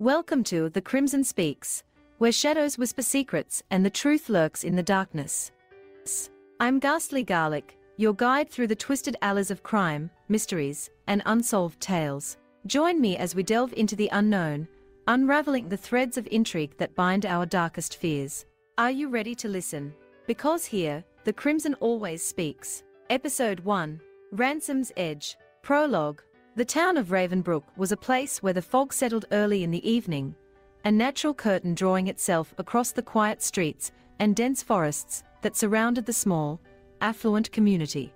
Welcome to The Crimson Speaks, where shadows whisper secrets and the truth lurks in the darkness. I'm GhastlyGarlic, your guide through the twisted alleys of crime, mysteries, and unsolved tales. Join me as we delve into the unknown, unraveling the threads of intrigue that bind our darkest fears. Are you ready to listen? Because here, the Crimson always speaks. Episode 1, Ransom's Edge. Prologue. The town of Ravenbrook was a place where the fog settled early in the evening, a natural curtain drawing itself across the quiet streets and dense forests that surrounded the small, affluent community.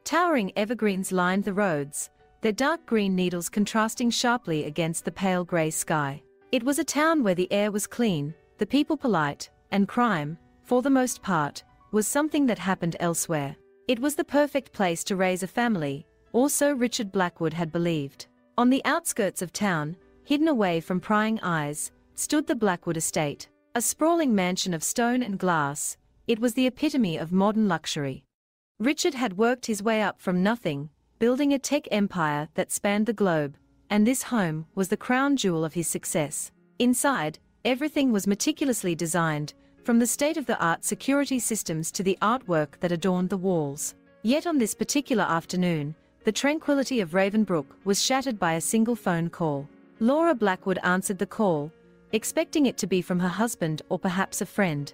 Towering evergreens lined the roads, their dark green needles contrasting sharply against the pale grey sky. It was a town where the air was clean, the people polite, and crime, for the most part, was something that happened elsewhere. It was the perfect place to raise a family, or so Richard Blackwood had believed. On the outskirts of town, hidden away from prying eyes, stood the Blackwood estate. A sprawling mansion of stone and glass, it was the epitome of modern luxury. Richard had worked his way up from nothing, building a tech empire that spanned the globe, and this home was the crown jewel of his success. Inside, everything was meticulously designed, from the state-of-the-art security systems to the artwork that adorned the walls. Yet on this particular afternoon, the tranquility of Ravenbrook was shattered by a single phone call. Laura Blackwood answered the call, expecting it to be from her husband or perhaps a friend.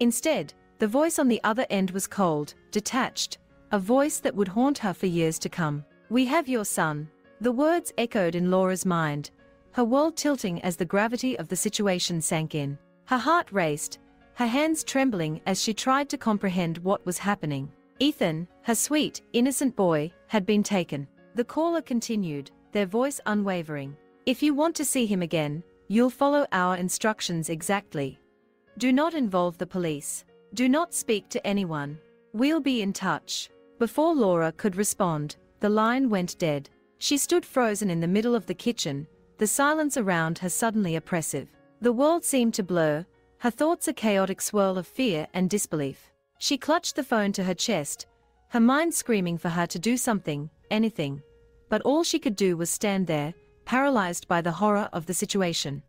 Instead, the voice on the other end was cold, detached, a voice that would haunt her for years to come. "We have your son." The words echoed in Laura's mind, her world tilting as the gravity of the situation sank in. Her heart raced, her hands trembling as she tried to comprehend what was happening. Ethan, her sweet, innocent boy, had been taken. The caller continued, their voice unwavering. "If you want to see him again, you'll follow our instructions exactly. Do not involve the police. Do not speak to anyone. We'll be in touch." Before Laura could respond, the line went dead. She stood frozen in the middle of the kitchen, the silence around her suddenly oppressive. The world seemed to blur, her thoughts a chaotic swirl of fear and disbelief. She clutched the phone to her chest, her mind screaming for her to do something, anything. But all she could do was stand there, paralyzed by the horror of the situation.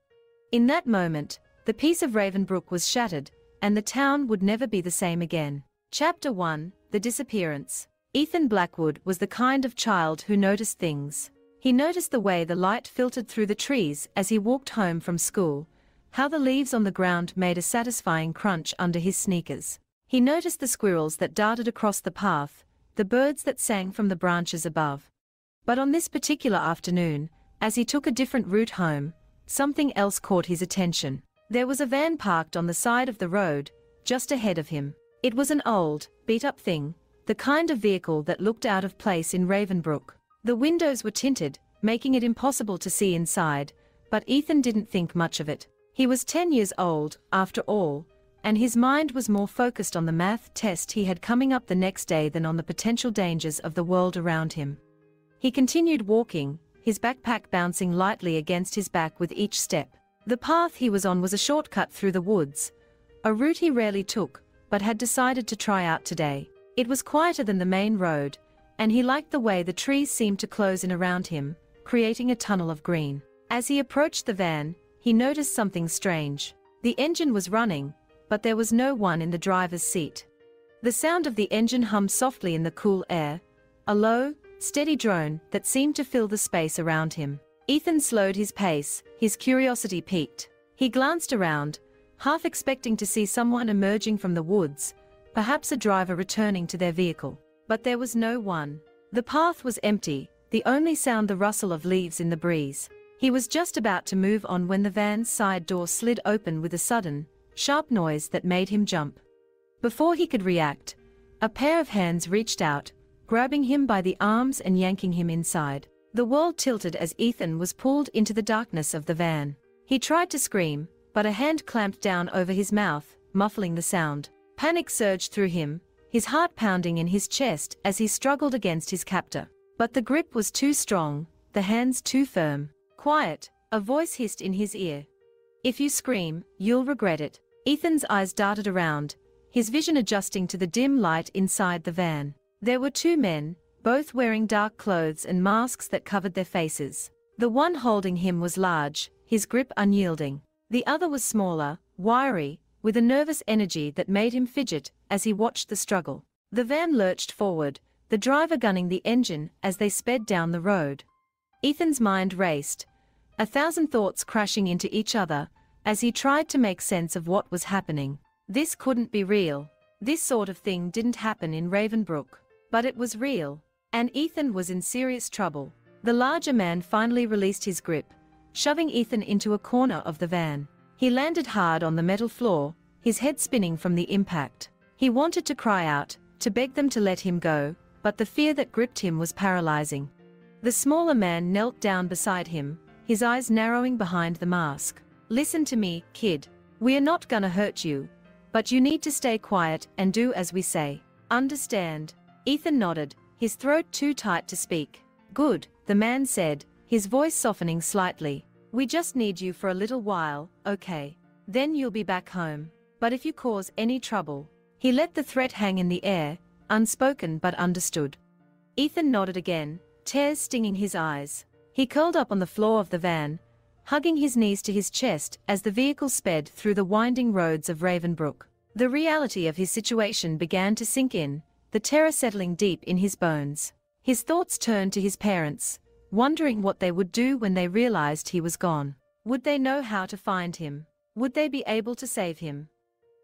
In that moment, the peace of Ravenbrook was shattered, and the town would never be the same again. Chapter 1, The Disappearance. Ethan Blackwood was the kind of child who noticed things. He noticed the way the light filtered through the trees as he walked home from school, how the leaves on the ground made a satisfying crunch under his sneakers. He noticed the squirrels that darted across the path, the birds that sang from the branches above. But on this particular afternoon, as he took a different route home, something else caught his attention. There was a van parked on the side of the road, just ahead of him. It was an old, beat-up thing, the kind of vehicle that looked out of place in Ravenbrook. The windows were tinted, making it impossible to see inside, but Ethan didn't think much of it. He was 10 years old, after all, and his mind was more focused on the math test he had coming up the next day than on the potential dangers of the world around him. He continued walking, his backpack bouncing lightly against his back with each step. The path he was on was a shortcut through the woods, a route he rarely took, but had decided to try out today. It was quieter than the main road, and he liked the way the trees seemed to close in around him, creating a tunnel of green. As he approached the van, he noticed something strange. The engine was running, but there was no one in the driver's seat. The sound of the engine hummed softly in the cool air, a low, steady drone that seemed to fill the space around him. Ethan slowed his pace, his curiosity piqued. He glanced around, half expecting to see someone emerging from the woods, perhaps a driver returning to their vehicle. But there was no one. The path was empty, the only sound the rustle of leaves in the breeze. He was just about to move on when the van's side door slid open with a sudden, sharp noise that made him jump. Before he could react, a pair of hands reached out, grabbing him by the arms and yanking him inside. The world tilted as Ethan was pulled into the darkness of the van. He tried to scream, but a hand clamped down over his mouth, muffling the sound. Panic surged through him, his heart pounding in his chest as he struggled against his captor. But the grip was too strong, the hands too firm. "Quiet," a voice hissed in his ear. "If you scream, you'll regret it." Ethan's eyes darted around, his vision adjusting to the dim light inside the van. There were two men, both wearing dark clothes and masks that covered their faces. The one holding him was large, his grip unyielding. The other was smaller, wiry, with a nervous energy that made him fidget as he watched the struggle. The van lurched forward, the driver gunning the engine as they sped down the road. Ethan's mind raced, 1,000 thoughts crashing into each other, as he tried to make sense of what was happening. This couldn't be real. This sort of thing didn't happen in Ravenbrook. But it was real. And Ethan was in serious trouble. The larger man finally released his grip, shoving Ethan into a corner of the van. He landed hard on the metal floor, his head spinning from the impact. He wanted to cry out, to beg them to let him go, but the fear that gripped him was paralyzing. The smaller man knelt down beside him, his eyes narrowing behind the mask. "Listen to me, kid. We are not gonna hurt you, but you need to stay quiet and do as we say. Understand?" Ethan nodded, his throat too tight to speak. "Good," the man said, his voice softening slightly. "We just need you for a little while, okay? Then you'll be back home. But if you cause any trouble..." He let the threat hang in the air, unspoken but understood. Ethan nodded again, tears stinging his eyes. He curled up on the floor of the van, hugging his knees to his chest as the vehicle sped through the winding roads of Ravenbrook. The reality of his situation began to sink in, the terror settling deep in his bones. His thoughts turned to his parents, wondering what they would do when they realized he was gone. Would they know how to find him? Would they be able to save him?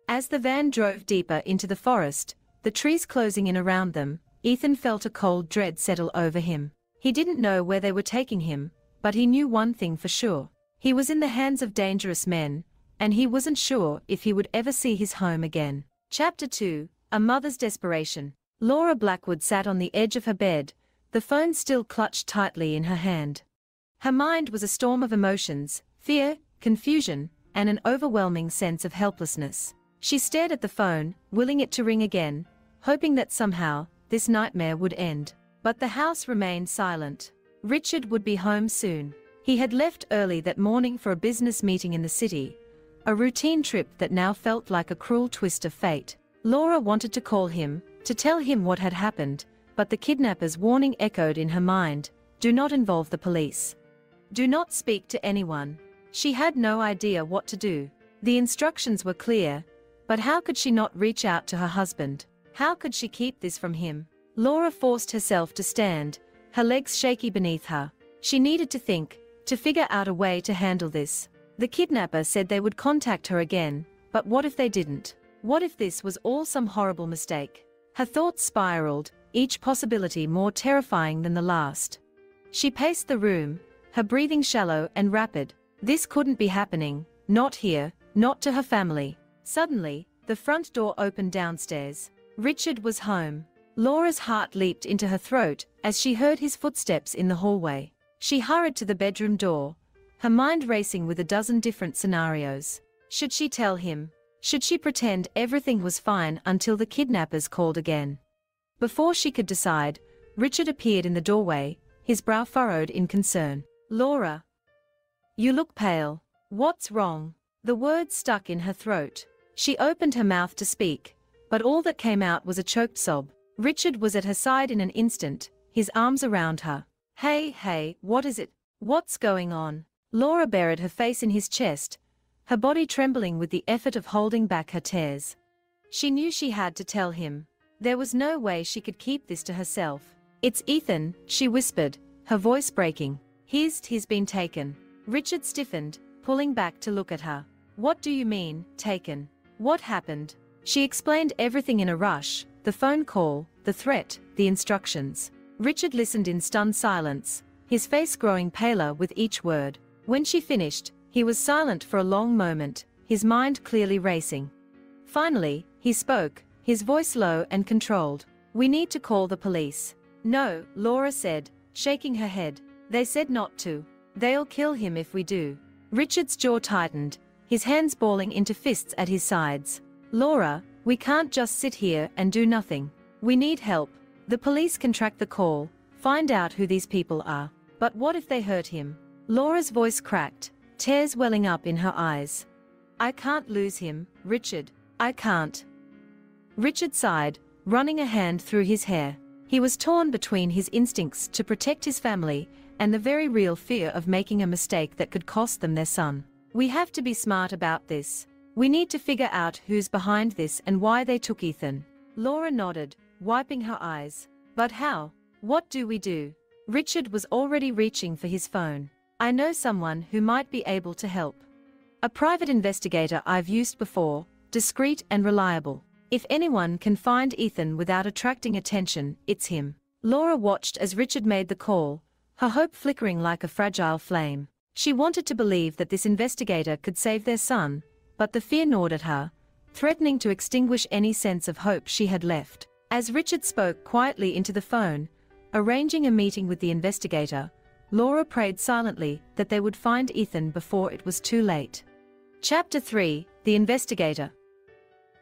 As the van drove deeper into the forest, the trees closing in around them, Ethan felt a cold dread settle over him. He didn't know where they were taking him, but he knew one thing for sure. He was in the hands of dangerous men, and he wasn't sure if he would ever see his home again. Chapter 2, A Mother's Desperation. Laura Blackwood sat on the edge of her bed, the phone still clutched tightly in her hand. Her mind was a storm of emotions, fear, confusion, and an overwhelming sense of helplessness. She stared at the phone, willing it to ring again, hoping that somehow, this nightmare would end. But the house remained silent. Richard would be home soon. He had left early that morning for a business meeting in the city, a routine trip that now felt like a cruel twist of fate. Laura wanted to call him, to tell him what had happened, but the kidnapper's warning echoed in her mind, "Do not involve the police. Do not speak to anyone." She had no idea what to do. The instructions were clear, but how could she not reach out to her husband? How could she keep this from him? Laura forced herself to stand, her legs shaky beneath her. She needed to think, to figure out a way to handle this. The kidnapper said they would contact her again, but what if they didn't? What if this was all some horrible mistake? Her thoughts spiraled, each possibility more terrifying than the last. She paced the room, her breathing shallow and rapid. This couldn't be happening, not here, not to her family. Suddenly, the front door opened downstairs. Richard was home. Laura's heart leaped into her throat as she heard his footsteps in the hallway. She hurried to the bedroom door, her mind racing with a dozen different scenarios. Should she tell him? Should she pretend everything was fine until the kidnappers called again? Before she could decide, Richard appeared in the doorway, his brow furrowed in concern. "Laura, you look pale. What's wrong?" The words stuck in her throat. She opened her mouth to speak, but all that came out was a choked sob. Richard was at her side in an instant, his arms around her. Hey, what is it? What's going on?" Laura buried her face in his chest, her body trembling with the effort of holding back her tears. She knew she had to tell him. There was no way she could keep this to herself. "It's Ethan," she whispered, her voice breaking. He's been taken." Richard stiffened, pulling back to look at her. "What do you mean, taken? What happened?" She explained everything in a rush, the phone call, the threat, the instructions. Richard listened in stunned silence, his face growing paler with each word. When she finished, he was silent for a long moment, his mind clearly racing. Finally, he spoke, his voice low and controlled. "We need to call the police." "No," Laura said, shaking her head. "They said not to. They'll kill him if we do." Richard's jaw tightened, his hands balling into fists at his sides. "Laura, we can't just sit here and do nothing. We need help. The police can track the call, find out who these people are. But what if they hurt him?" Laura's voice cracked, tears welling up in her eyes. "I can't lose him, Richard. I can't." Richard sighed, running a hand through his hair. He was torn between his instincts to protect his family and the very real fear of making a mistake that could cost them their son. We have to be smart about this. We need to figure out who's behind this and why they took Ethan. Laura nodded, wiping her eyes. But how? What do we do? Richard was already reaching for his phone. I know someone who might be able to help. A private investigator I've used before, discreet and reliable. If anyone can find Ethan without attracting attention, it's him. Laura watched as Richard made the call, her hope flickering like a fragile flame. She wanted to believe that this investigator could save their son, but the fear gnawed at her, threatening to extinguish any sense of hope she had left. As Richard spoke quietly into the phone, arranging a meeting with the investigator, Laura prayed silently that they would find Ethan before it was too late. Chapter 3: The Investigator.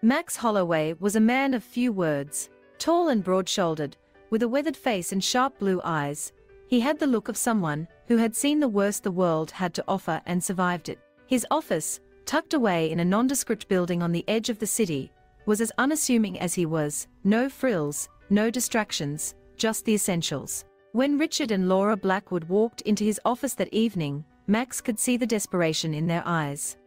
Max Holloway was a man of few words. Tall and broad-shouldered, with a weathered face and sharp blue eyes, he had the look of someone who had seen the worst the world had to offer and survived it. His office, tucked away in a nondescript building on the edge of the city, was as unassuming as he was. No frills, no distractions, just the essentials. When Richard and Laura Blackwood walked into his office that evening, Max could see the desperation in their eyes.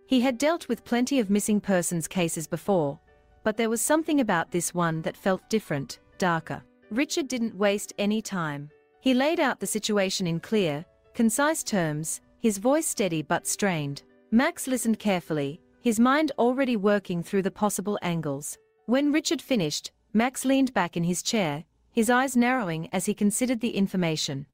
He had dealt with plenty of missing persons cases before, but there was something about this one that felt different, darker. Richard didn't waste any time. He laid out the situation in clear, concise terms, his voice steady but strained. Max listened carefully, his mind already working through the possible angles. When Richard finished, Max leaned back in his chair, his eyes narrowing as he considered the information.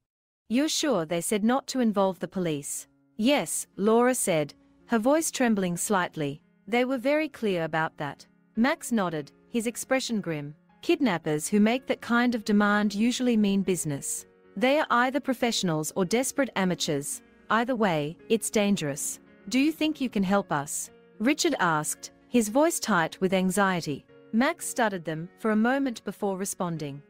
"You're sure they said not to involve the police?" "Yes," Laura said, her voice trembling slightly. "They were very clear about that." Max nodded, his expression grim. Kidnappers who make that kind of demand usually mean business. They are either professionals or desperate amateurs. Either way, it's dangerous. "Do you think you can help us?" Richard asked, his voice tight with anxiety. Max studied them for a moment before responding.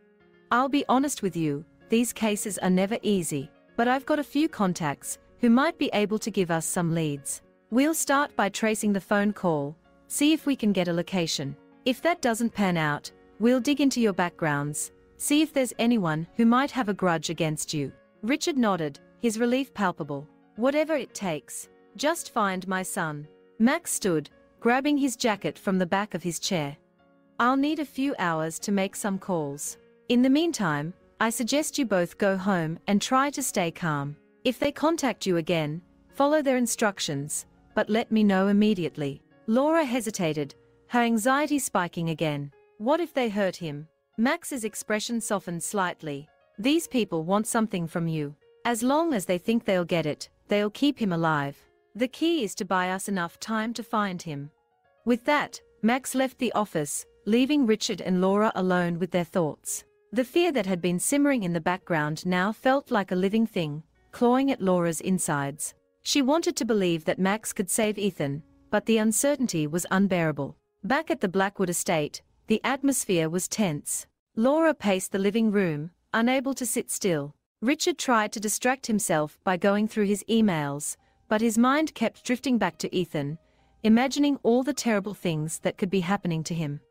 "I'll be honest with you, these cases are never easy, but I've got a few contacts who might be able to give us some leads. We'll start by tracing the phone call, see if we can get a location. If that doesn't pan out, we'll dig into your backgrounds, see if there's anyone who might have a grudge against you." Richard nodded, his relief palpable. "Whatever it takes. Just find my son." Max stood, grabbing his jacket from the back of his chair. "I'll need a few hours to make some calls. In the meantime, I suggest you both go home and try to stay calm. If they contact you again, follow their instructions, but let me know immediately." Laura hesitated, her anxiety spiking again. What if they hurt him? Max's expression softened slightly. "These people want something from you. As long as they think they'll get it, they'll keep him alive. The key is to buy us enough time to find him." With that, Max left the office, leaving Richard and Laura alone with their thoughts. The fear that had been simmering in the background now felt like a living thing, clawing at Laura's insides. She wanted to believe that Max could save Ethan, but the uncertainty was unbearable. Back at the Blackwood estate, the atmosphere was tense. Laura paced the living room, unable to sit still. Richard tried to distract himself by going through his emails, but his mind kept drifting back to Ethan, imagining all the terrible things that could be happening to him.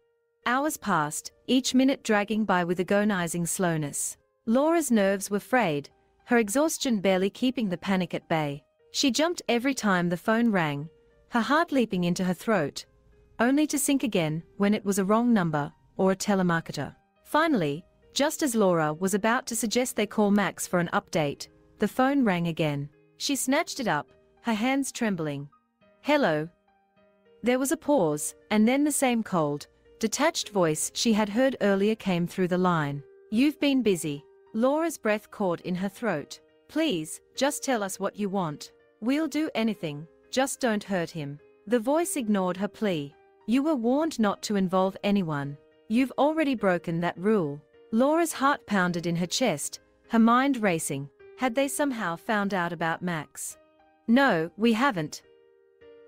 Hours passed, each minute dragging by with agonizing slowness. Laura's nerves were frayed, her exhaustion barely keeping the panic at bay. She jumped every time the phone rang, her heart leaping into her throat, only to sink again when it was a wrong number or a telemarketer. Finally, just as Laura was about to suggest they call Max for an update, the phone rang again. She snatched it up, her hands trembling. "Hello." There was a pause, and then the same cold, detached voice she had heard earlier came through the line. "You've been busy." Laura's breath caught in her throat. "Please, just tell us what you want. We'll do anything, just don't hurt him." The voice ignored her plea. "You were warned not to involve anyone. You've already broken that rule." Laura's heart pounded in her chest, her mind racing. Had they somehow found out about Max? "No, we haven't."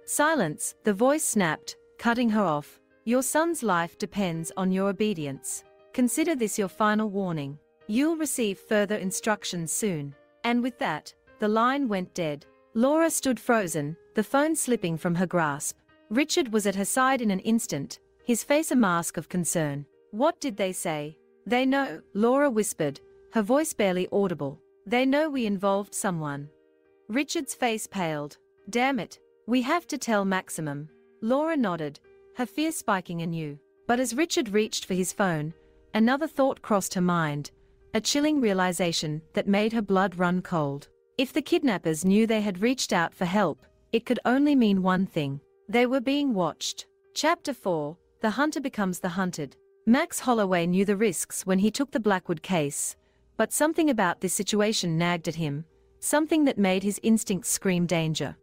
Silence, the voice snapped, cutting her off. "Your son's life depends on your obedience. Consider this your final warning. You'll receive further instructions soon." And with that, the line went dead. Laura stood frozen, the phone slipping from her grasp. Richard was at her side in an instant, his face a mask of concern. "What did they say?" "They know," Laura whispered, her voice barely audible. They know we involved someone. Richard's face paled. Damn it. We have to tell Maximum. Laura nodded, her fear spiking anew. But as Richard reached for his phone, another thought crossed her mind, a chilling realization that made her blood run cold. If the kidnappers knew they had reached out for help, it could only mean one thing. They were being watched. Chapter 4, The Hunter Becomes the Hunted. Max Holloway knew the risks when he took the Blackwood case, but something about this situation nagged at him, something that made his instincts scream danger.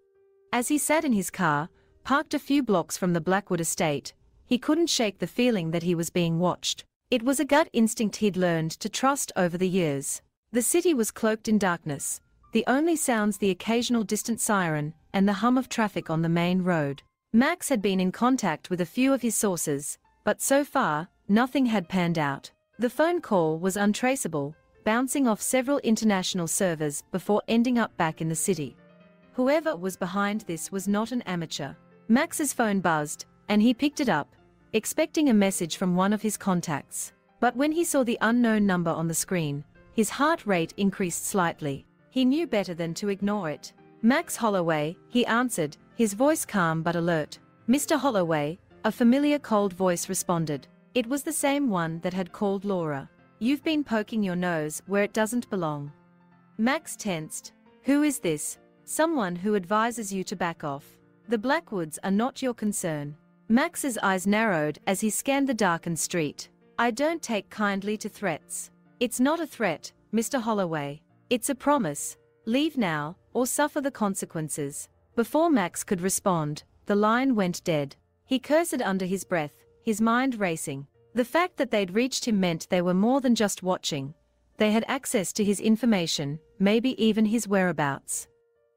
As he sat in his car, parked a few blocks from the Blackwood estate, he couldn't shake the feeling that he was being watched. It was a gut instinct he'd learned to trust over the years. The city was cloaked in darkness, the only sounds the occasional distant siren and the hum of traffic on the main road. Max had been in contact with a few of his sources, but so far, nothing had panned out. The phone call was untraceable, bouncing off several international servers before ending up back in the city. Whoever was behind this was not an amateur. Max's phone buzzed, and he picked it up, expecting a message from one of his contacts. But when he saw the unknown number on the screen, his heart rate increased slightly. He knew better than to ignore it. Max Holloway, he answered, his voice calm but alert. Mr. Holloway, a familiar cold voice responded. It was the same one that had called Laura. You've been poking your nose where it doesn't belong. Max tensed. Who is this? Someone who advises you to back off. The Blackwoods are not your concern. Max's eyes narrowed as he scanned the darkened street. I don't take kindly to threats. It's not a threat, Mr. Holloway. It's a promise. Leave now, or suffer the consequences. Before Max could respond, the line went dead. He cursed under his breath, his mind racing. The fact that they'd reached him meant they were more than just watching. They had access to his information, maybe even his whereabouts.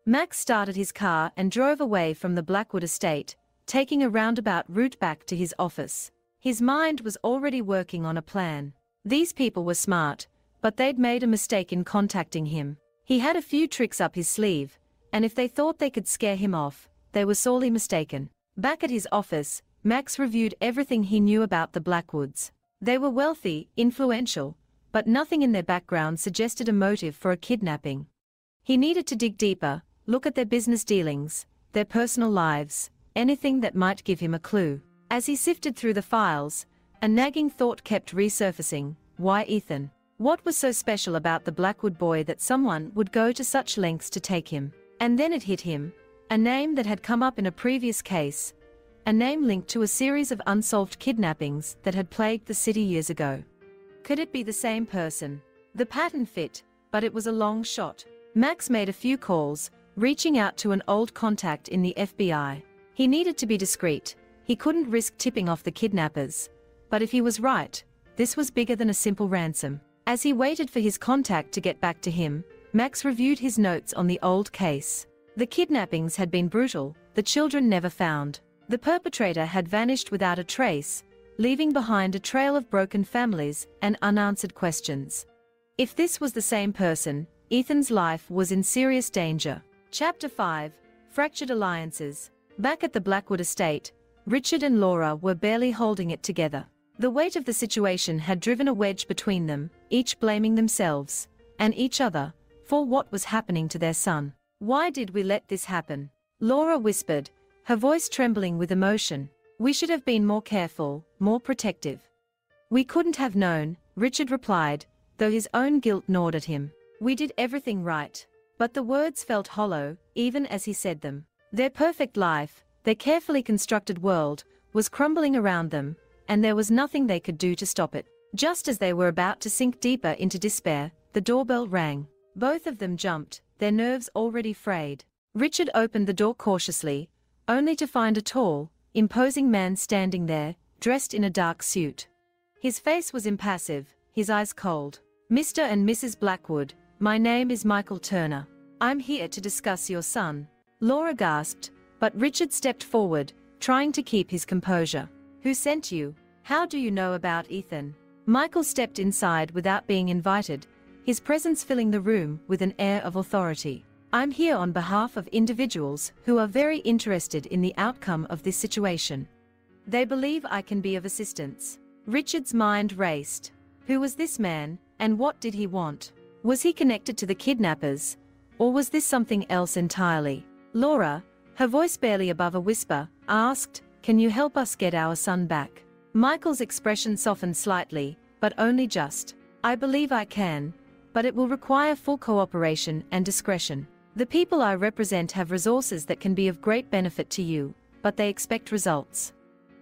Max started his car and drove away from the Blackwood estate, taking a roundabout route back to his office. His mind was already working on a plan. These people were smart, but they'd made a mistake in contacting him. He had a few tricks up his sleeve, and if they thought they could scare him off, they were sorely mistaken. Back at his office, Max reviewed everything he knew about the Blackwoods. They were wealthy, influential, but nothing in their background suggested a motive for a kidnapping. He needed to dig deeper, look at their business dealings, their personal lives, anything that might give him a clue. As he sifted through the files, a nagging thought kept resurfacing. Why Ethan? What was so special about the Blackwood boy that someone would go to such lengths to take him? And then it hit him. A name that had come up in a previous case. A name linked to a series of unsolved kidnappings that had plagued the city years ago. Could it be the same person? The pattern fit, but it was a long shot. Max made a few calls, reaching out to an old contact in the FBI. He needed to be discreet. He couldn't risk tipping off the kidnappers. But if he was right, this was bigger than a simple ransom. As he waited for his contact to get back to him, Max reviewed his notes on the old case. The kidnappings had been brutal, the children never found. The perpetrator had vanished without a trace, leaving behind a trail of broken families and unanswered questions. If this was the same person, Ethan's life was in serious danger. Chapter 5, Fractured Alliances. Back at the Blackwood estate, Richard and Laura were barely holding it together. The weight of the situation had driven a wedge between them, each blaming themselves, and each other, for what was happening to their son. Why did we let this happen? Laura whispered, her voice trembling with emotion. We should have been more careful, more protective. We couldn't have known, Richard replied, though his own guilt gnawed at him. We did everything right. But the words felt hollow, even as he said them. Their perfect life, their carefully constructed world, was crumbling around them, and there was nothing they could do to stop it. Just as they were about to sink deeper into despair, the doorbell rang. Both of them jumped, their nerves already frayed. Richard opened the door cautiously, only to find a tall, imposing man standing there, dressed in a dark suit. His face was impassive, his eyes cold. Mr. and Mrs. Blackwood, my name is Michael Turner. I'm here to discuss your son. Laura gasped, but Richard stepped forward, trying to keep his composure. Who sent you? How do you know about Ethan? Michael stepped inside without being invited, his presence filling the room with an air of authority. I'm here on behalf of individuals who are very interested in the outcome of this situation. They believe I can be of assistance. Richard's mind raced. Who was this man, and what did he want? Was he connected to the kidnappers? Or was this something else entirely? Laura, her voice barely above a whisper, asked, "Can you help us get our son back?" Michael's expression softened slightly, but only just. "I believe I can, but it will require full cooperation and discretion. The people I represent have resources that can be of great benefit to you, but they expect results."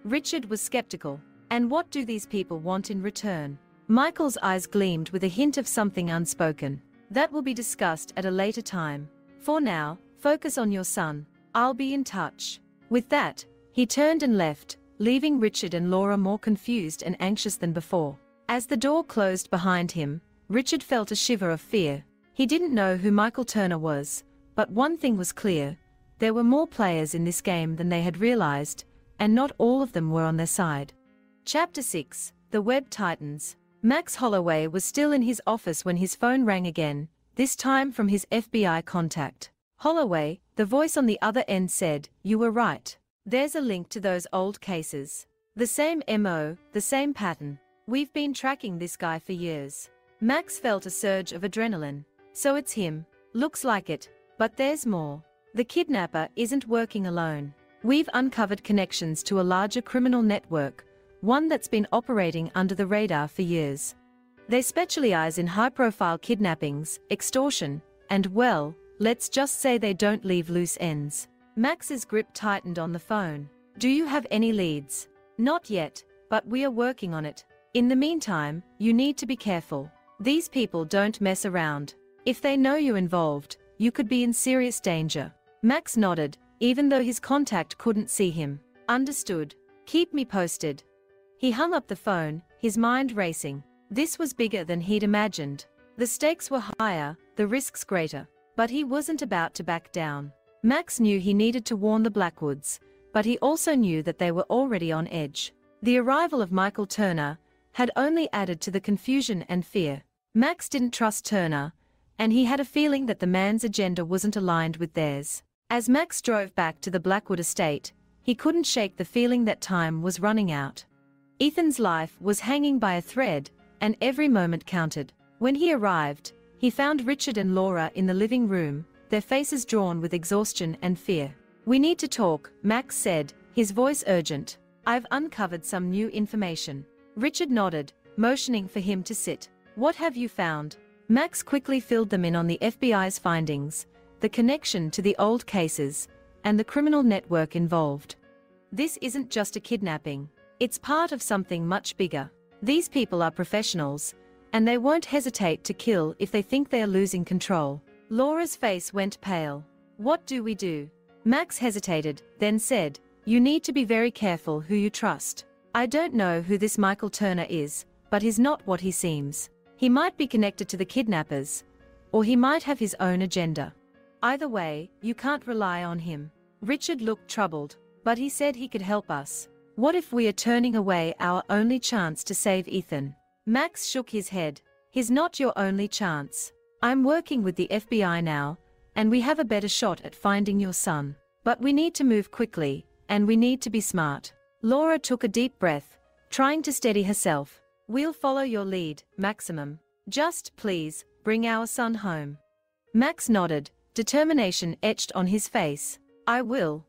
Richard was skeptical. And what do these people want in return? Michael's eyes gleamed with a hint of something unspoken. "That will be discussed at a later time. For now, focus on your son. I'll be in touch." With that, he turned and left, leaving Richard and Laura more confused and anxious than before. As the door closed behind him, Richard felt a shiver of fear. He didn't know who Michael Turner was, but one thing was clear: there were more players in this game than they had realized, and not all of them were on their side. Chapter 6: The Web Titans. Max Holloway was still in his office when his phone rang again, this time from his FBI contact. "Holloway," the voice on the other end said, "you were right. There's a link to those old cases. The same MO, the same pattern. We've been tracking this guy for years." Max felt a surge of adrenaline. "So it's him. Looks like it. But there's more. The kidnapper isn't working alone. We've uncovered connections to a larger criminal network, one that's been operating under the radar for years. They specialize in high-profile kidnappings, extortion, and well, let's just say they don't leave loose ends." Max's grip tightened on the phone. "Do you have any leads?" "Not yet, but we are working on it. In the meantime, you need to be careful. These people don't mess around. If they know you're involved, you could be in serious danger." Max nodded, even though his contact couldn't see him. "Understood. Keep me posted." He hung up the phone, his mind racing. This was bigger than he'd imagined. The stakes were higher, the risks greater. But he wasn't about to back down. Max knew he needed to warn the Blackwoods, but he also knew that they were already on edge. The arrival of Michael Turner had only added to the confusion and fear. Max didn't trust Turner, and he had a feeling that the man's agenda wasn't aligned with theirs. As Max drove back to the Blackwood estate, he couldn't shake the feeling that time was running out. Ethan's life was hanging by a thread, and every moment counted. When he arrived, he found Richard and Laura in the living room, their faces drawn with exhaustion and fear. "We need to talk," Max said, his voice urgent. "I've uncovered some new information." Richard nodded, motioning for him to sit. "What have you found?" Max quickly filled them in on the FBI's findings, the connection to the old cases, and the criminal network involved. "This isn't just a kidnapping. It's part of something much bigger. These people are professionals, and they won't hesitate to kill if they think they are losing control." Laura's face went pale. "What do we do?" Max hesitated, then said, "You need to be very careful who you trust. I don't know who this Michael Turner is, but he's not what he seems. He might be connected to the kidnappers, or he might have his own agenda. Either way, you can't rely on him." Richard looked troubled, but he said he could help us. "What if we are turning away our only chance to save Ethan?" Max shook his head. "He's not your only chance. I'm working with the FBI now, and we have a better shot at finding your son. But we need to move quickly, and we need to be smart." Laura took a deep breath, trying to steady herself. "We'll follow your lead, Maximum. Just, please, bring our son home." Max nodded, determination etched on his face. "I will."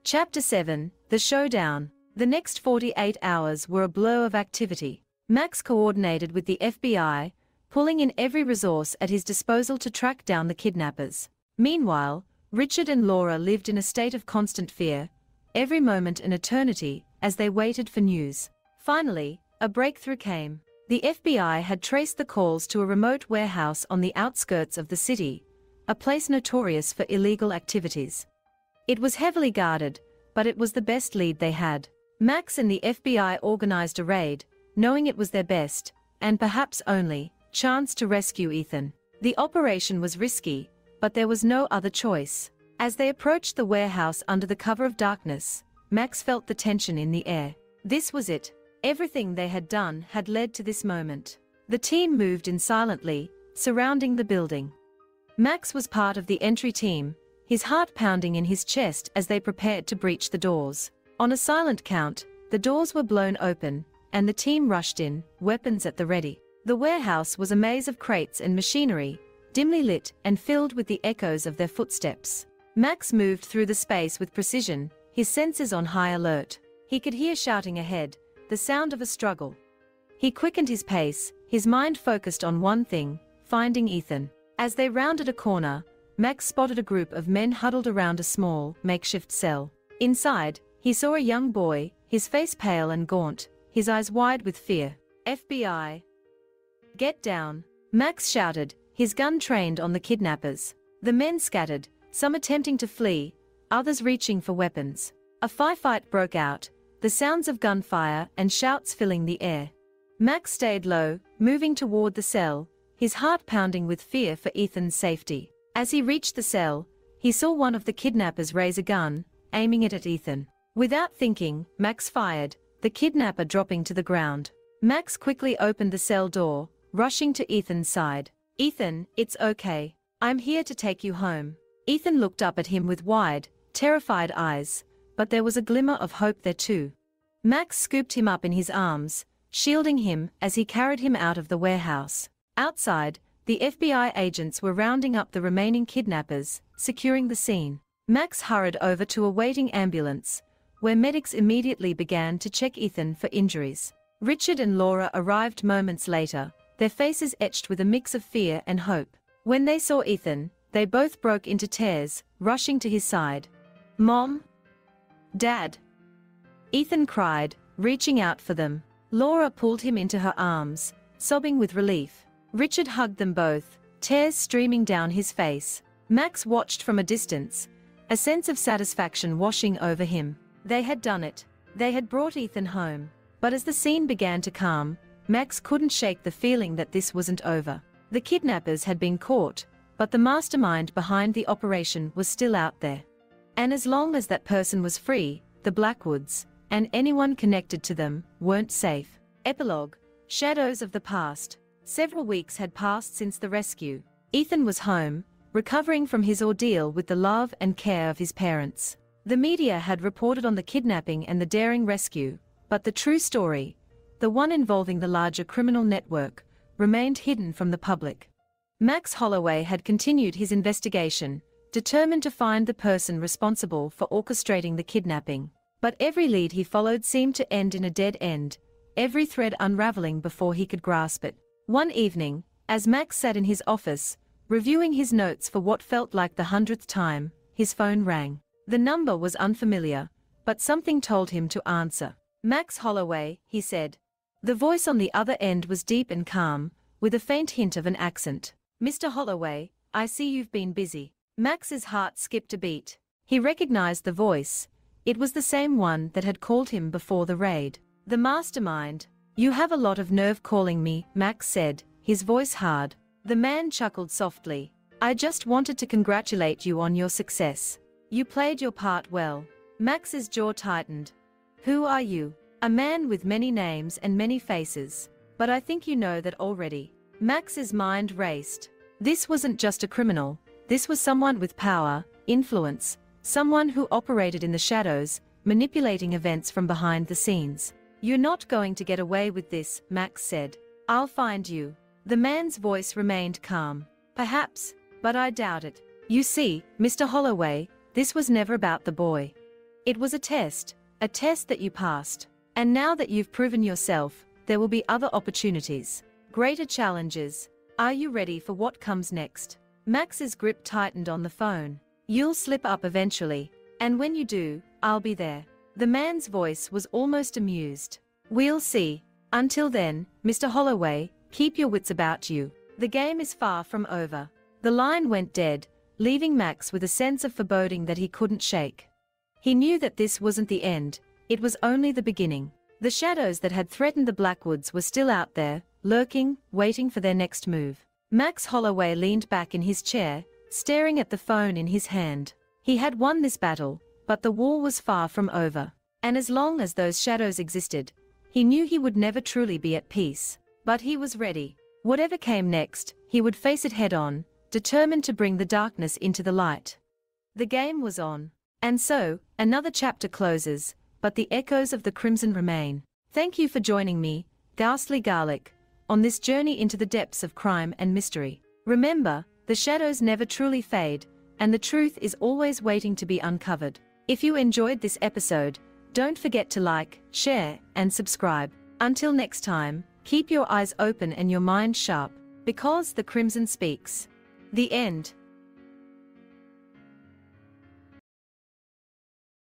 Chapter 7: The Showdown. The next 48 hours were a blur of activity. Max coordinated with the FBI, pulling in every resource at his disposal to track down the kidnappers. Meanwhile, Richard and Laura lived in a state of constant fear, every moment an eternity, as they waited for news. Finally, a breakthrough came. The FBI had traced the calls to a remote warehouse on the outskirts of the city, a place notorious for illegal activities. It was heavily guarded, but it was the best lead they had. Max and the FBI organized a raid, knowing it was their best, and perhaps only, chance to rescue Ethan. The operation was risky, but there was no other choice. As they approached the warehouse under the cover of darkness, Max felt the tension in the air. This was it. Everything they had done had led to this moment. The team moved in silently, surrounding the building. Max was part of the entry team, his heart pounding in his chest as they prepared to breach the doors. On a silent count, the doors were blown open, and the team rushed in, weapons at the ready. The warehouse was a maze of crates and machinery, dimly lit and filled with the echoes of their footsteps. Max moved through the space with precision, his senses on high alert. He could hear shouting ahead, the sound of a struggle. He quickened his pace, his mind focused on one thing, finding Ethan. As they rounded a corner, Max spotted a group of men huddled around a small, makeshift cell. Inside, he saw a young boy, his face pale and gaunt, his eyes wide with fear. FBI. Get down, Max shouted, his gun trained on the kidnappers. The men scattered, some attempting to flee, others reaching for weapons. A firefight broke out, the sounds of gunfire and shouts filling the air. Max stayed low, moving toward the cell, his heart pounding with fear for Ethan's safety. As he reached the cell, he saw one of the kidnappers raise a gun, aiming it at Ethan. Without thinking, Max fired, the kidnapper dropping to the ground. Max quickly opened the cell door, rushing to Ethan's side. Ethan, it's okay. I'm here to take you home. Ethan looked up at him with wide, terrified eyes, but there was a glimmer of hope there too. Max scooped him up in his arms, shielding him as he carried him out of the warehouse. Outside, the FBI agents were rounding up the remaining kidnappers, securing the scene. Max hurried over to a waiting ambulance, where medics immediately began to check Ethan for injuries. Richard and Laura arrived moments later, their faces etched with a mix of fear and hope. When they saw Ethan, they both broke into tears, rushing to his side. Mom? Dad? Ethan cried, reaching out for them. Laura pulled him into her arms, sobbing with relief. Richard hugged them both, tears streaming down his face. Max watched from a distance, a sense of satisfaction washing over him. They had done it. They had brought Ethan home. But as the scene began to calm, Max couldn't shake the feeling that this wasn't over. The kidnappers had been caught, but the mastermind behind the operation was still out there. And as long as that person was free, the Blackwoods, and anyone connected to them, weren't safe. Epilogue. Shadows of the past. Several weeks had passed since the rescue. Ethan was home, recovering from his ordeal with the love and care of his parents. The media had reported on the kidnapping and the daring rescue, but the true story, the one involving the larger criminal network, remained hidden from the public. Max Holloway had continued his investigation, determined to find the person responsible for orchestrating the kidnapping. But every lead he followed seemed to end in a dead end, every thread unraveling before he could grasp it. One evening, as Max sat in his office, reviewing his notes for what felt like the 100th time, his phone rang. The number was unfamiliar, but something told him to answer. Max Holloway, he said. The voice on the other end was deep and calm, with a faint hint of an accent. Mr. Holloway, I see you've been busy. Max's heart skipped a beat. He recognized the voice. It was the same one that had called him before the raid. The mastermind. You have a lot of nerve calling me, Max said, his voice hard. The man chuckled softly. I just wanted to congratulate you on your success. You played your part well. Max's jaw tightened. Who are you? A man with many names and many faces. But I think you know that already. Max's mind raced. This wasn't just a criminal. This was someone with power, influence, someone who operated in the shadows, manipulating events from behind the scenes. You're not going to get away with this, Max said. I'll find you. The man's voice remained calm. Perhaps, but I doubt it. You see, Mr. Holloway, this was never about the boy. It was a test that you passed. And now that you've proven yourself, there will be other opportunities. Greater challenges. Are you ready for what comes next? Max's grip tightened on the phone. You'll slip up eventually. And when you do, I'll be there. The man's voice was almost amused. We'll see. Until then, Mr. Holloway, keep your wits about you. The game is far from over. The line went dead, leaving Max with a sense of foreboding that he couldn't shake. He knew that this wasn't the end, it was only the beginning. The shadows that had threatened the Blackwoods were still out there, lurking, waiting for their next move. Max Holloway leaned back in his chair, staring at the phone in his hand. He had won this battle, but the war was far from over. And as long as those shadows existed, he knew he would never truly be at peace. But he was ready. Whatever came next, he would face it head-on, determined to bring the darkness into the light. The game was on. And so, another chapter closes, but the echoes of the crimson remain. Thank you for joining me, GhastlyGarlic, on this journey into the depths of crime and mystery. Remember, the shadows never truly fade, and the truth is always waiting to be uncovered. If you enjoyed this episode, don't forget to like, share, and subscribe. Until next time, keep your eyes open and your mind sharp, because the Crimson speaks. The end.